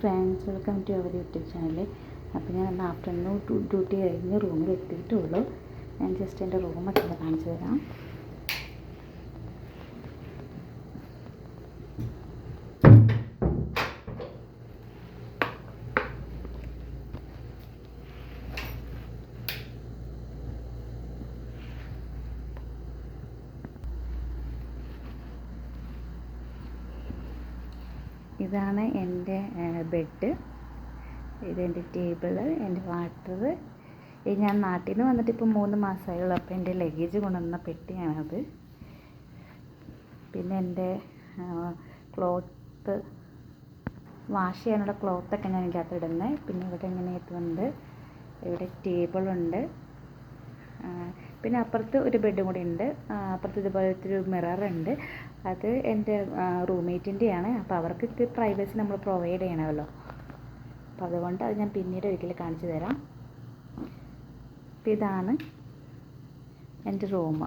Friends, welcome to our YouTube channel. അപ്പോൾ ഞാൻ ഇന്ന് ആഫ്റ്റർനൂൺ ഡ്യൂട്ടി കഴിഞ്ഞ് റൂമിൽ എത്തിയിട്ടുള്ളൂ. ഞാൻ ജസ്റ്റ് എൻ്റെ റൂമൊക്കെ ഒന്ന് കാണിച്ചു തരാം. ഇതാണ് എൻ്റെ ബെഡ്, ഇതെൻ്റെ ടേബിള്, എൻ്റെ വാട്ടർ. ഞാൻ നാട്ടിൽ നിന്ന് വന്നിട്ട് ഇപ്പോൾ 3 മാസമായുള്ളൂ. അപ്പോൾ എൻ്റെ ലഗേജ് കൊണ്ടുവന്ന പെട്ടിയാണത്. പിന്നെ എൻ്റെ ക്ലോത്ത് വാഷ് ചെയ്യാനുള്ള ക്ലോത്തൊക്കെ ഞാൻ ഇതിൻ്റെ അകത്ത് ഇടുന്നത്. പിന്നെ ഇവിടെ ഇങ്ങനെ എത്തുന്നുണ്ട്, ഇവിടെ ടേബിളുണ്ട്. പിന്നെ അപ്പുറത്ത് ഒരു ബെഡും കൂടി ഉണ്ട്. അപ്പുറത്ത് ഇതുപോലത്തെ ഒരു മിററുണ്ട്. അത് എൻ്റെ റൂംമേറ്റിൻ്റെയാണ്. അപ്പോൾ അവർക്ക് പ്രൈവസി നമ്മൾ പ്രൊവൈഡ് ചെയ്യണമല്ലോ. അപ്പോൾ അതുകൊണ്ട് അത് ഞാൻ പിന്നീട് ഒരിക്കലും കാണിച്ചു തരാം. അപ്പോൾ ഇതാണ് എൻ്റെ റൂം.